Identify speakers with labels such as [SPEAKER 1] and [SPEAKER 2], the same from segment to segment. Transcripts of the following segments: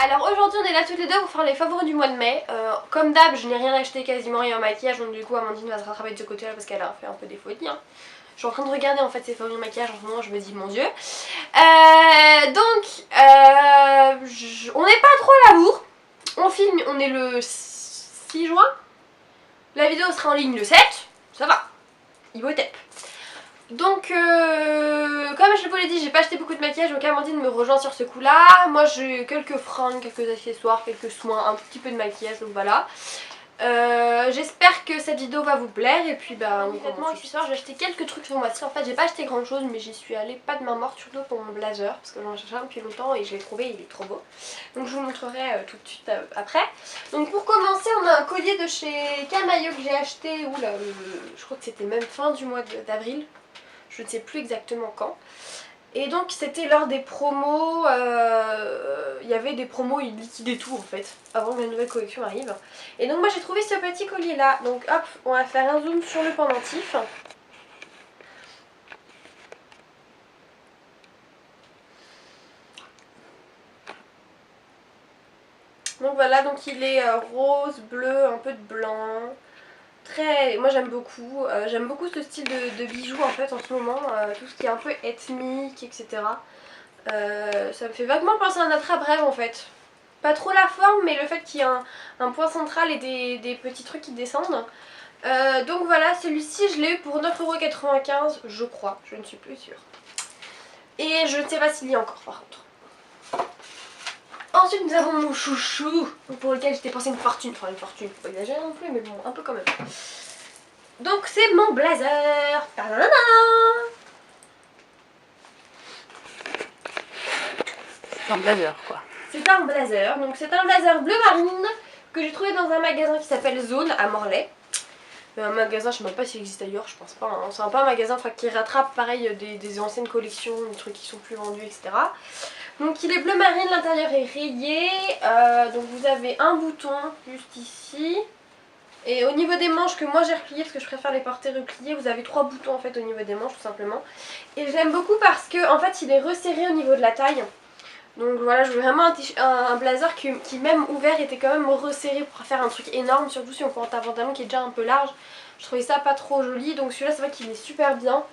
[SPEAKER 1] Alors aujourd'hui on est là toutes les deux pour faire les favoris du mois de mai. Comme d'hab je n'ai rien acheté, quasiment rien en maquillage, donc du coup Amandine va se rattraper de ce côté là parce qu'elle a fait un peu des folies hein. Je suis en train de regarder en fait ses favoris de maquillage en ce moment, je me dis mon dieu. On n'est pas trop à la bourre. On filme, on est le 6 juin. La vidéo sera en ligne le 7, ça va. Il vaut tep. Donc comme je vous l'ai dit, j'ai pas acheté beaucoup de maquillage, donc Amandine me rejoint sur ce coup là. Moi j'ai quelques fringues, quelques accessoires, quelques soins, un petit peu de maquillage, donc voilà. J'espère que cette vidéo va vous plaire et puis bah vêtements, accessoires, j'ai acheté quelques trucs ce mois-ci. En fait j'ai pas acheté grand chose mais j'y suis allée pas de main morte, surtout pour mon blazer parce que j'en cherchais un depuis longtemps et je l'ai trouvé, il est trop beau. Donc je vous montrerai tout de suite après. Donc pour commencer on a un collier de chez Camaïeu que j'ai acheté, je crois que c'était même fin du mois d'avril. Je ne sais plus exactement quand. Et donc c'était lors des promos, il y avait des promos, ils liquidaient tout en fait, avant que la nouvelle collection arrive. Et donc moi j'ai trouvé ce petit collier là, donc hop, on va faire un zoom sur le pendentif. Donc voilà, donc il est rose, bleu, un peu de blanc. Moi j'aime beaucoup ce style de bijoux en fait en ce moment, tout ce qui est un peu ethnique etc. Ça me fait vaguement penser à un attrape-rêve en fait. Pas trop la forme mais le fait qu'il y ait un point central et des petits trucs qui descendent. Donc voilà, celui-ci je l'ai eu pour 9,95€ je crois, je ne suis plus sûre. Et je ne sais pas s'il y a encore par contre. Ensuite nous avons mon chouchou pour lequel j'étais pensé une fortune, enfin une fortune, faut pas exagérer non plus mais bon un peu quand même. Donc c'est mon blazer. Tadadam.
[SPEAKER 2] C'est un blazer quoi.
[SPEAKER 1] C'est un blazer, donc c'est un blazer bleu marine que j'ai trouvé dans un magasin qui s'appelle Zone à Morlaix. Un magasin, je sais même pas s'il existe ailleurs, je pense pas, hein. C'est un peu un magasin qui rattrape pareil des anciennes collections, des trucs qui sont plus vendus etc. Donc il est bleu marine, l'intérieur est rayé, donc vous avez un bouton juste ici. Et au niveau des manches que moi j'ai repliées parce que je préfère les porter repliées, vous avez 3 boutons en fait au niveau des manches tout simplement. Et j'aime beaucoup parce que en fait il est resserré au niveau de la taille. Donc voilà, je veux vraiment un blazer qui même ouvert était quand même resserré pour faire un truc énorme, surtout si on porte un pantalon qui est déjà un peu large. Je trouvais ça pas trop joli, donc celui-là c'est vrai qu'il est super bien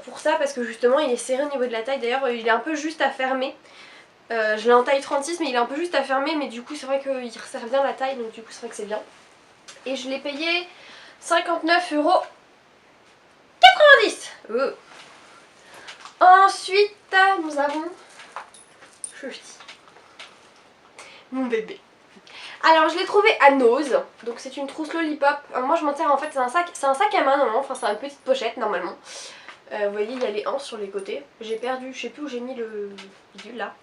[SPEAKER 1] pour ça parce que justement il est serré au niveau de la taille. D'ailleurs il est un peu juste à fermer. Je l'ai en taille 36 mais il est un peu juste à fermer, mais du coup c'est vrai qu'il resserre bien la taille, donc du coup c'est vrai que c'est bien. Et je l'ai payé 59,90 €. Ensuite nous avons mon bébé. Alors je l'ai trouvé à Nose, donc c'est une trousse lollipop. Moi je m'en sers en fait, c'est un sac à main normalement, enfin c'est une petite pochette normalement. Vous voyez il y a les anses sur les côtés. J'ai perdu, je sais plus où j'ai mis le bidule là.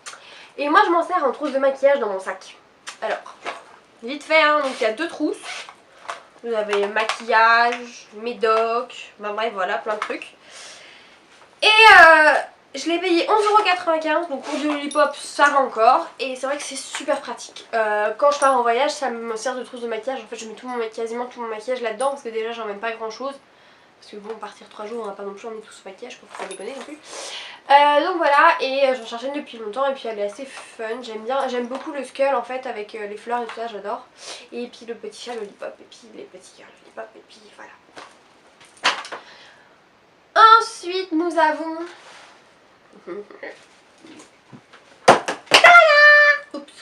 [SPEAKER 1] Et moi je m'en sers en trousse de maquillage dans mon sac. Alors, vite fait hein, donc il y a 2 trousses. Vous avez maquillage, médoc, ben bref voilà plein de trucs. Et je l'ai payé 11,95 €, donc pour du lollipop ça va encore. Et c'est vrai que c'est super pratique. Quand je pars en voyage ça me sert de trousse de maquillage. En fait je mets quasiment tout mon maquillage là-dedans parce que déjà j'en mets pas grand chose. Parce que bon partir 3 jours on va pas non plus emmener tout ce maquillage, faut pas déconner non plus. Donc voilà, et j'en cherchais une depuis longtemps et puis elle est assez fun. J'aime beaucoup le skull en fait avec les fleurs et tout ça, j'adore. Et puis le petit chat lollipop et puis les petits cœurs lollipop et puis voilà. Ensuite nous avons... Oups.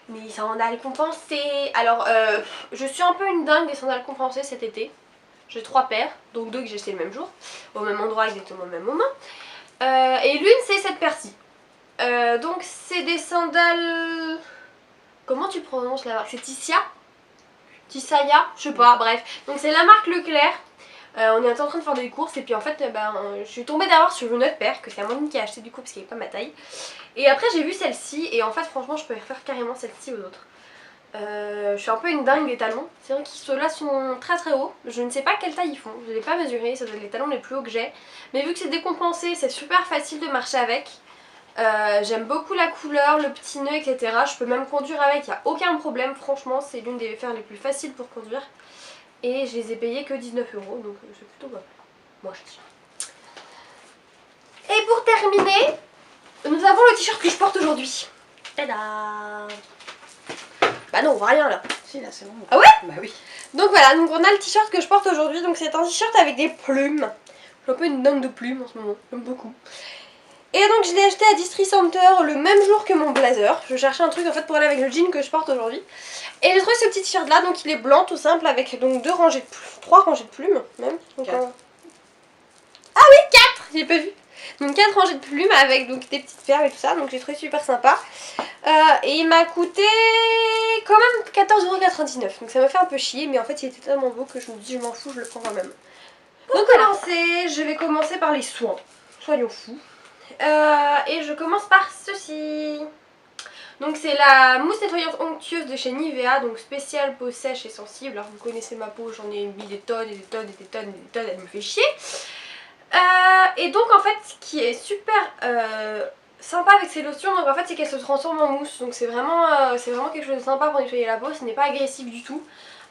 [SPEAKER 1] Mes sandales compensées. Alors je suis un peu une dingue des sandales compensées cet été. J'ai 3 paires, donc 2 que j'ai acheté le même jour, au même endroit exactement au même moment. Et l'une c'est cette paire-ci. Donc c'est des sandales... Comment tu prononces la marque? C'est Tissia? Tissaya? Je sais pas, bref. Donc c'est la marque Leclerc. On est en train de faire des courses et puis en fait je suis tombée d'abord sur une autre paire que c'est Amandine qui a acheté du coup parce qu'elle n'est pas ma taille. Et après j'ai vu celle-ci et en fait franchement je peux refaire carrément celle-ci aux autres. Je suis un peu une dingue des talons. C'est vrai que ceux-là sont très très hauts. Je ne sais pas quelle taille ils font, je ne l'ai pas mesuré, ça doit être les talons les plus hauts que j'ai. Mais vu que c'est décompensé, c'est super facile de marcher avec. J'aime beaucoup la couleur, le petit nœud etc. Je peux même conduire avec, il n'y a aucun problème. Franchement c'est l'une des paires les plus faciles pour conduire. Et je les ai payés que 19 €, donc c'est plutôt moche. Et pour terminer, nous avons le t-shirt que je porte aujourd'hui. Tada! Bah non, on voit rien là.
[SPEAKER 2] Si, là, c'est bon.
[SPEAKER 1] Ah ouais?
[SPEAKER 2] Bah oui.
[SPEAKER 1] Donc voilà, donc on a le t-shirt que je porte aujourd'hui. Donc c'est un t-shirt avec des plumes. Je suis un peu une dame de plumes en ce moment, j'aime beaucoup. Et donc je l'ai acheté à Distri Center le même jour que mon blazer. Je cherchais un truc en fait pour aller avec le jean que je porte aujourd'hui. Et j'ai trouvé ce petit t-shirt là, donc il est blanc tout simple avec donc 3 rangées de plumes même. Donc,
[SPEAKER 2] 4.
[SPEAKER 1] Ah oui, 4, j'ai pas vu. Donc 4 rangées de plumes avec donc des petites perles et tout ça, donc j'ai trouvé super sympa. Et il m'a coûté quand même 14,99 €, donc ça m'a fait un peu chier, mais en fait il était tellement beau que je me dis je m'en fous, je le prends quand même. Donc je vais commencer par les soins, soyons fous. Et je commence par ceci. Donc c'est la mousse nettoyante onctueuse de chez Nivea, donc spéciale peau sèche et sensible. Alors vous connaissez ma peau, j'en ai mis des tonnes et des tonnes et des tonnes et des tonnes, elle me fait chier. Et donc en fait ce qui est super sympa avec ces lotions, donc en fait c'est qu'elles se transforment en mousse. Donc c'est vraiment quelque chose de sympa pour nettoyer la peau, ce n'est pas agressif du tout.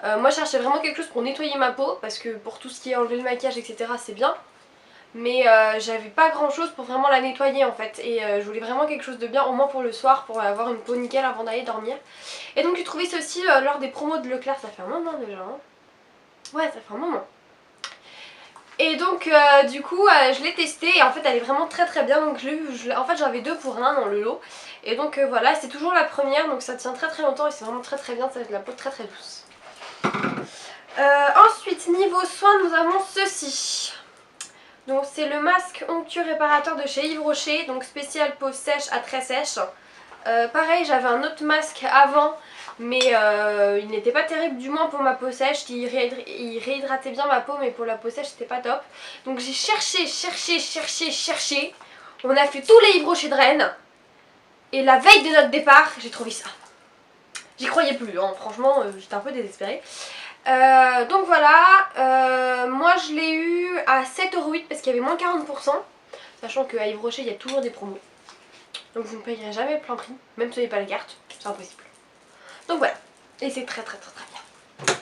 [SPEAKER 1] Moi je cherchais vraiment quelque chose pour nettoyer ma peau, parce que pour tout ce qui est enlever le maquillage etc c'est bien. Mais j'avais pas grand chose pour vraiment la nettoyer en fait. Et je voulais vraiment quelque chose de bien, au moins pour le soir, pour avoir une peau nickel avant d'aller dormir. Et donc j'ai trouvé ceci lors des promos de Leclerc, ça fait un moment déjà hein. Ouais ça fait un moment. Et donc du coup je l'ai testé et en fait elle est vraiment très très bien. Donc en fait j'avais 2 pour 1 dans le lot. Et donc voilà, c'est toujours la première, donc ça tient très très longtemps et c'est vraiment très très bien, ça va être de la peau très très douce. Ensuite niveau soins nous avons ceci. Donc c'est le masque onctueux réparateur de chez Yves Rocher, donc spécial peau sèche à très sèche. Pareil j'avais un autre masque avant, mais il n'était pas terrible du moins pour ma peau sèche, il réhydratait bien ma peau mais pour la peau sèche c'était pas top. Donc j'ai cherché, on a fait tous les Yves Rocher de Rennes et la veille de notre départ j'ai trouvé ça. J'y croyais plus hein, franchement j'étais un peu désespérée. Donc voilà, moi je l'ai eu à 7,08 € parce qu'il y avait moins 40%, sachant qu'à Yves Rocher il y a toujours des promos. Donc vous ne payerez jamais le plein prix, même si vous n'avez pas la carte, c'est impossible. Donc voilà, et c'est très très très très bien.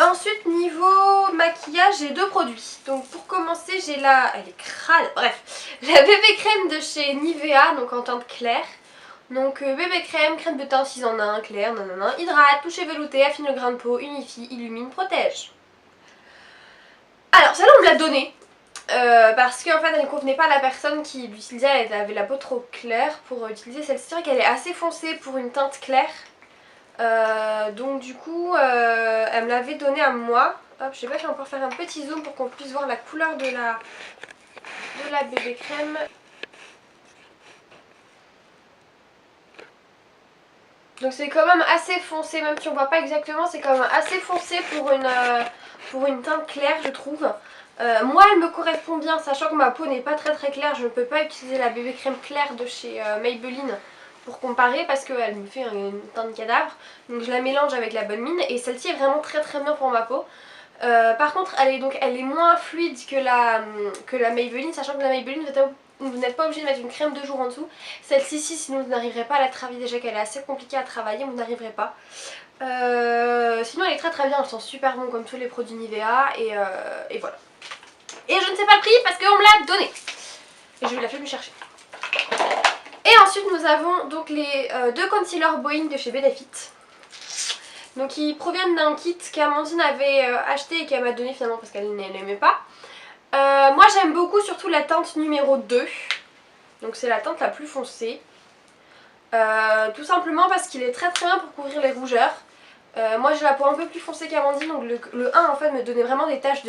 [SPEAKER 1] Ensuite niveau maquillage j'ai 2 produits. Donc pour commencer j'ai la... elle est crade, bref, la bébé crème de chez Nivea, donc en teinte claire. Donc bébé crème, crème de teint 6 en 1, clair, nanana, hydrate, toucher velouté, affine le grain de peau, unifie, illumine, protège. Alors celle-là on me l'a donnée parce qu'en fait elle ne convenait pas à la personne qui l'utilisait, elle avait la peau trop claire pour utiliser celle-ci. C'est vrai qu'elle est assez foncée pour une teinte claire. Donc du coup elle me l'avait donnée à moi. Hop, je sais pas si on peut faire un petit zoom pour qu'on puisse voir la couleur de la bébé crème. Donc c'est quand même assez foncé, même si on voit pas exactement, c'est quand même assez foncé pour une teinte claire je trouve. Moi elle me correspond bien, sachant que ma peau n'est pas très très claire, je ne peux pas utiliser la bébé crème claire de chez Maybelline pour comparer parce qu'elle me fait une teinte cadavre. Donc je la mélange avec la bonne mine et celle-ci est vraiment très très bien pour ma peau. Par contre elle est moins fluide que la Maybelline, sachant que la Maybelline vous n'êtes pas obligé de mettre une crème de jour en dessous. Celle-ci, sinon vous n'arriverez pas à la travailler, déjà qu'elle est assez compliquée à travailler, vous n'arriverez pas. Sinon elle est très très bien, elle sent super bon comme tous les produits Nivea et voilà. Et je ne sais pas le prix parce qu'on me l'a donné. Et je vais la flemme de chercher. Et ensuite nous avons donc les 2 concealers Boeing de chez Benefit. Donc ils proviennent d'un kit qu'Amandine avait acheté et qu'elle m'a donné finalement parce qu'elle n'aimait pas. Moi j'aime beaucoup surtout la teinte numéro 2. Donc c'est la teinte la plus foncée. Tout simplement parce qu'il est très très bien pour couvrir les rougeurs. Moi j'ai la peau un peu plus foncée qu'Amandine, donc le 1 en fait me donnait vraiment des taches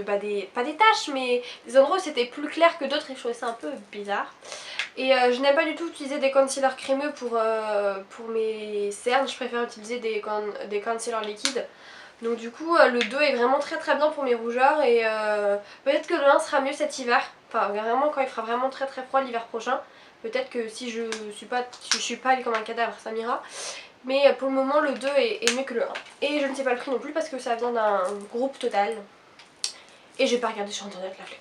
[SPEAKER 1] pas des taches mais des endroits où c'était plus clair que d'autres et je trouvais ça un peu bizarre. Et je n'aime pas du tout utiliser des concealers crémeux pour mes cernes, je préfère utiliser des concealers liquides. Donc du coup le 2 est vraiment très très bien pour mes rougeurs et peut-être que le 1 sera mieux cet hiver. Enfin vraiment quand il fera vraiment très très froid l'hiver prochain. Peut-être que si je suis pâle comme un cadavre ça m'ira. Mais pour le moment le 2 est mieux que le 1. Et je ne sais pas le prix non plus parce que ça vient d'un groupe Total. Et j'ai pas regardé sur internet la flemme.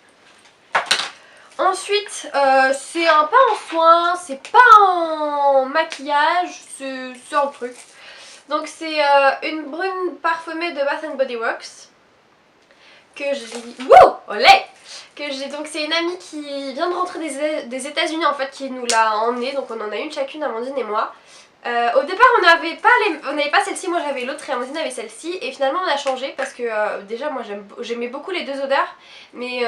[SPEAKER 1] Ensuite c'est un pas en soin, c'est pas en maquillage, c'est un truc. Donc c'est une brune parfumée de Bath & Body Works que que j'ai. Donc c'est une amie qui vient de rentrer des États-Unis en fait, qui nous l'a emmenée. Donc on en a une chacune, Amandine et moi. Au départ on n'avait pas celle-ci, moi j'avais l'autre et Amandine avait celle-ci. Et finalement on a changé parce que déjà moi j'aimais beaucoup les deux odeurs. Mais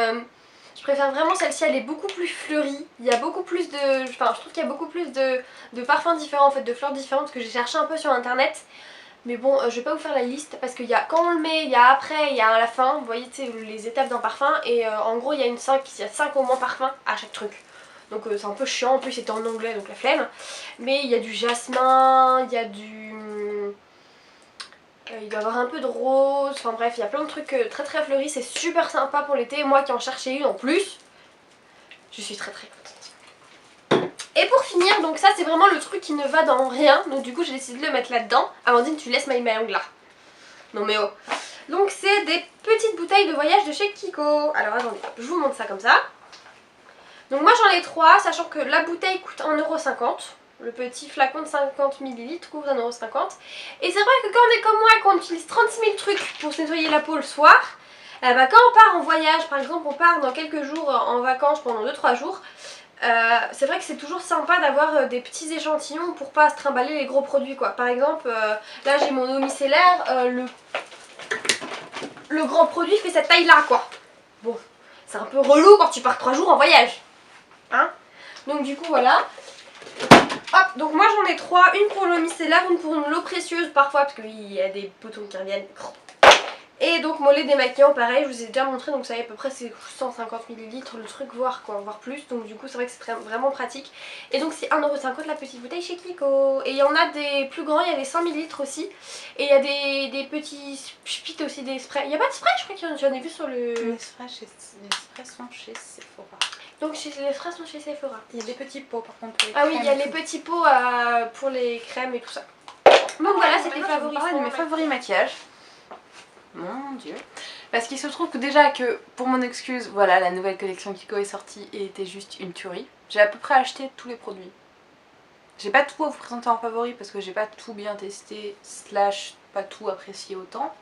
[SPEAKER 1] je préfère vraiment celle-ci, elle est beaucoup plus fleurie. Il y a beaucoup plus de... Enfin je trouve qu'il y a beaucoup plus de parfums différents en fait, de fleurs différentes que j'ai cherché un peu sur internet. Mais bon, je vais pas vous faire la liste parce qu'il y a quand on le met, il y a après, il y a à la fin, vous voyez les étapes d'un parfum et en gros il y a 5 au moins parfums à chaque truc. Donc c'est un peu chiant, en plus c'était en anglais donc la flemme. Mais il y a du jasmin, il y a du... il doit y avoir un peu de rose, enfin bref, il y a plein de trucs très très fleuris, c'est super sympa pour l'été. Moi qui en cherchais une en plus, je suis très très contente. Et pour finir, donc ça c'est vraiment le truc qui ne va dans rien, donc du coup j'ai décidé de le mettre là-dedans. Amandine, tu laisses My Mayong là. Non mais oh. Donc c'est des petites bouteilles de voyage de chez Kiko. Alors attendez, je vous montre ça comme ça. Donc moi j'en ai 3, sachant que la bouteille coûte 1,50€. Le petit flacon de 50 ml coûte 1,50€. Et c'est vrai que quand on est comme moi, qu'on utilise 36 000 trucs pour se nettoyer la peau le soir, eh ben, quand on part en voyage, par exemple on part dans quelques jours en vacances pendant 2-3 jours, c'est vrai que c'est toujours sympa d'avoir des petits échantillons pour pas se trimballer les gros produits quoi. Par exemple, là j'ai mon eau micellaire, le grand produit fait cette taille là quoi. Bon, c'est un peu relou quand tu pars 3 jours en voyage. Hein? Donc du coup voilà. Hop, donc moi j'en ai 3, une pour l'eau micellaire, une pour l'eau précieuse parfois parce qu'il y a des boutons qui reviennent. Et donc mon lait démaquillant pareil, je vous ai déjà montré, donc ça à peu près c'est 150 ml le truc, voire plus, donc du coup c'est vrai que c'est vraiment pratique. Et donc c'est 1,50€ la petite bouteille chez Kiko. Et il y en a des plus grands, il y a des 100 ml aussi. Et il y a des petits spits aussi, des sprays. Il n'y a pas de spray, je crois qu'il y en a vu sur le...
[SPEAKER 2] Les sprays sont chez Sephora.
[SPEAKER 1] Donc les sprays sont chez Sephora.
[SPEAKER 2] Il y a des petits pots par contre pour les
[SPEAKER 1] Ah oui, il y a
[SPEAKER 2] crèmes et
[SPEAKER 1] les
[SPEAKER 2] tout.
[SPEAKER 1] petits pots pour les crèmes et tout ça. Donc voilà, c'était les favoris.
[SPEAKER 2] De mes favoris maquillage. Mon dieu. Parce qu'il se trouve que déjà que, pour mon excuse, voilà, la nouvelle collection Kiko est sortie et était juste une tuerie. J'ai à peu près acheté tous les produits. J'ai pas tout à vous présenter en favori parce que j'ai pas tout bien testé, slash pas tout apprécié autant.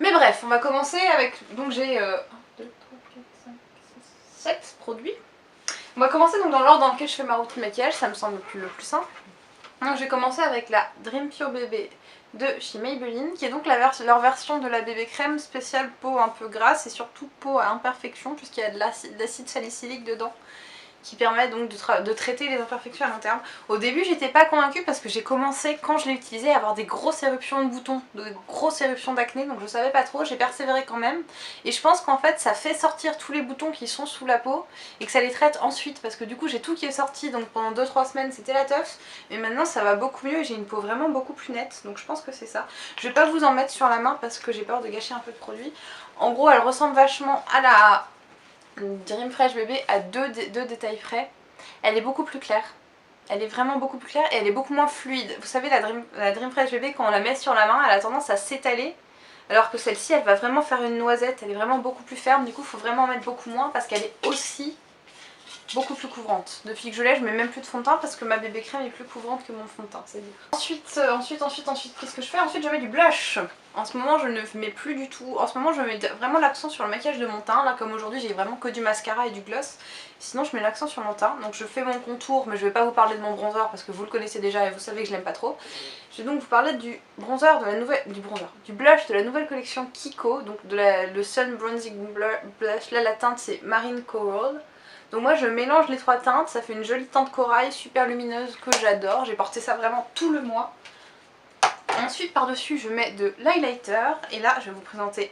[SPEAKER 2] Mais bref, on va commencer avec... Donc j'ai 1, 2, 3, 4, 5, 6, 7 produits. On va commencer donc dans l'ordre dans lequel je fais ma routine maquillage, ça me semble le plus simple. Donc je vais commencer avec la Dream Pure Bébé de chez Maybelline, qui est donc leur version de la bébé crème spéciale peau un peu grasse et surtout peau à imperfection puisqu'il y a de l'acide salicylique dedans qui permet donc de traiter les imperfections à long terme. Au début j'étais pas convaincue parce que j'ai commencé quand je l'ai utilisé à avoir des grosses éruptions de boutons, de grosses éruptions d'acné, donc je savais pas trop, j'ai persévéré quand même et je pense qu'en fait ça fait sortir tous les boutons qui sont sous la peau et que ça les traite ensuite parce que du coup j'ai tout qui est sorti, donc pendant 2-3 semaines c'était la teuf, mais maintenant ça va beaucoup mieux et j'ai une peau vraiment beaucoup plus nette, donc je pense que c'est ça. Je vais pas vous en mettre sur la main parce que j'ai peur de gâcher un peu de produit. En gros elle ressemble vachement à la Dream Fresh Bébé à deux détails près. Elle est beaucoup plus claire. Elle est vraiment beaucoup plus claire et elle est beaucoup moins fluide. Vous savez la Dream Fresh Bébé quand on la met sur la main elle a tendance à s'étaler. Alors que celle-ci elle va vraiment faire une noisette. Elle est vraiment beaucoup plus ferme. Du coup il faut vraiment en mettre beaucoup moins parce qu'elle est aussi beaucoup plus couvrante. Depuis que je l'ai je mets même plus de fond de teint parce que ma bébé crème est plus couvrante que mon fond de teint, c'est dire. Ensuite qu'est-ce que je fais? Ensuite je mets du blush. En ce moment je ne mets plus du tout, en ce moment je mets vraiment l'accent sur le maquillage de mon teint. Là comme aujourd'hui j'ai vraiment que du mascara et du gloss. Sinon je mets l'accent sur mon teint. Donc je fais mon contour mais je vais pas vous parler de mon bronzer parce que vous le connaissez déjà et vous savez que je l'aime pas trop. Je vais donc vous parler du bronzer de la nouvelle, du blush de la nouvelle collection Kiko. Donc le Sun Bronzing Blush. Là la teinte c'est Marine Coral. Donc moi je mélange les 3 teintes, ça fait une jolie teinte corail super lumineuse que j'adore. J'ai porté ça vraiment tout le mois. Ensuite par dessus je mets de l'highlighter et là je vais vous présenter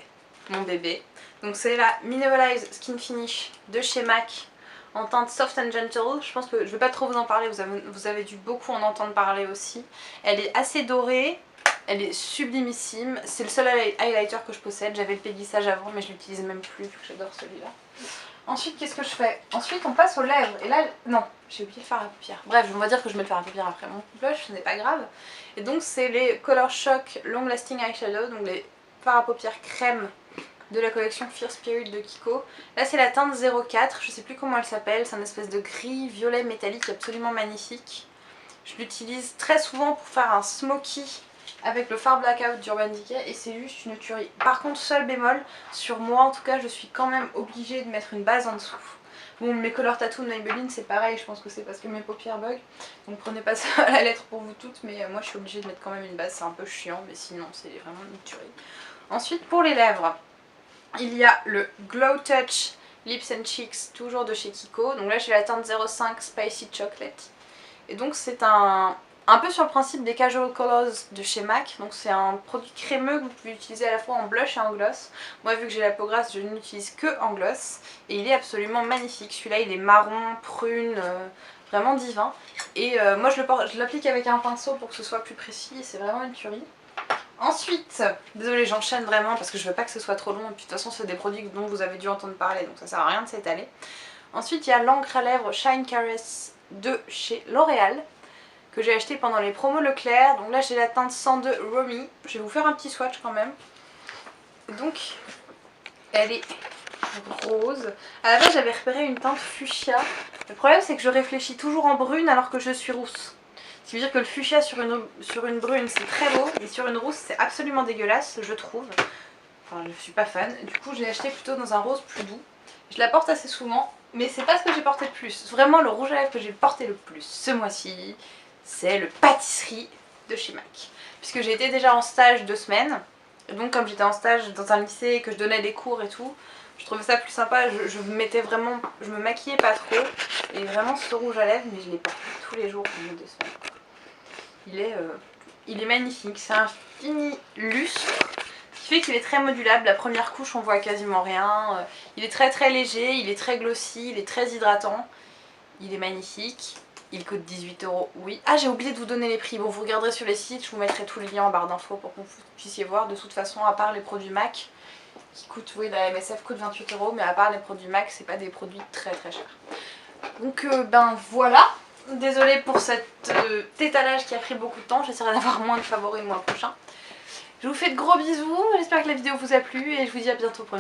[SPEAKER 2] mon bébé. Donc c'est la Mineralize Skin Finish de chez MAC en teinte Soft and Gentle. Je pense que je vais pas trop vous en parler, vous avez dû beaucoup en entendre parler aussi. Elle est assez dorée, elle est sublimissime. C'est le seul highlighter que je possède, j'avais le Pégissage avant mais je l'utilise même plus vu que j'adore celui-là. Ensuite qu'est-ce que je fais? Ensuite on passe aux lèvres et là, non, j'ai oublié le fard à paupières. Bref, on va dire que je mets le fard à paupières après mon blush, ce n'est pas grave. Et donc c'est les Color Shock Long Lasting Eyeshadow, donc les fards à paupières crème de la collection Fierce Spirit de Kiko. Là c'est la teinte 04, je sais plus comment elle s'appelle, c'est un espèce de gris violet métallique absolument magnifique. Je l'utilise très souvent pour faire un smoky avec le fard blackout d'Urban Decay et c'est juste une tuerie. Par contre, seul bémol, sur moi en tout cas, je suis quand même obligée de mettre une base en dessous. Bon, mes color tattoo de Maybelline c'est pareil, je pense que c'est parce que mes paupières bug, donc prenez pas ça à la lettre pour vous toutes, mais moi je suis obligée de mettre quand même une base, c'est un peu chiant, mais sinon c'est vraiment une tuerie. Ensuite pour les lèvres, il y a le Glow Touch Lips and Cheeks, toujours de chez Kiko, donc là j'ai la teinte 05 Spicy Chocolate, et donc c'est un peu sur le principe des Casual Colors de chez MAC, donc c'est un produit crémeux que vous pouvez utiliser à la fois en blush et en gloss. Moi vu que j'ai la peau grasse je n'utilise que en gloss et il est absolument magnifique. Celui-là il est marron, prune, vraiment divin. Et moi je l'applique avec un pinceau pour que ce soit plus précis et c'est vraiment une tuerie. Ensuite, désolée j'enchaîne vraiment parce que je veux pas que ce soit trop long et puis de toute façon c'est des produits dont vous avez dû entendre parler donc ça sert à rien de s'étaler. Ensuite il y a l'encre à lèvres Shine Caress de chez L'Oréal, que j'ai acheté pendant les promos Leclerc. Donc là j'ai la teinte 102 Romy. Je vais vous faire un petit swatch quand même. Donc elle est rose. À la base j'avais repéré une teinte fuchsia. Le problème c'est que je réfléchis toujours en brune alors que je suis rousse. Ce qui veut dire que le fuchsia sur une brune c'est très beau, mais sur une rousse c'est absolument dégueulasse je trouve. Enfin je suis pas fan. Du coup je l'ai acheté plutôt dans un rose plus doux. Je la porte assez souvent, mais c'est pas ce que j'ai porté le plus. Vraiment le rouge à lèvres que j'ai porté le plus ce mois-ci, c'est le pâtisserie de chez MAC. Puisque j'ai été déjà en stage 2 semaines, et donc comme j'étais en stage dans un lycée et que je donnais des cours et tout, je trouvais ça plus sympa, je me maquillais pas trop, et vraiment ce rouge à lèvres, mais je l'ai porté tous les jours pendant 2 semaines. Il est magnifique, c'est un fini lustre, ce qui fait qu'il est très modulable, la première couche on voit quasiment rien, il est très très léger, il est très glossy, il est très hydratant, il est magnifique. Il coûte 18 €, oui. Ah j'ai oublié de vous donner les prix, bon vous regarderez sur les sites, je vous mettrai tous les liens en barre d'infos pour que vous puissiez voir. De toute façon à part les produits MAC qui coûtent, oui la MSF coûte 28 €, mais à part les produits MAC c'est pas des produits très très chers. Donc ben voilà, désolée pour cet étalage qui a pris beaucoup de temps, j'essaierai d'avoir moins de favoris le mois prochain. Je vous fais de gros bisous, j'espère que la vidéo vous a plu et je vous dis à bientôt pour une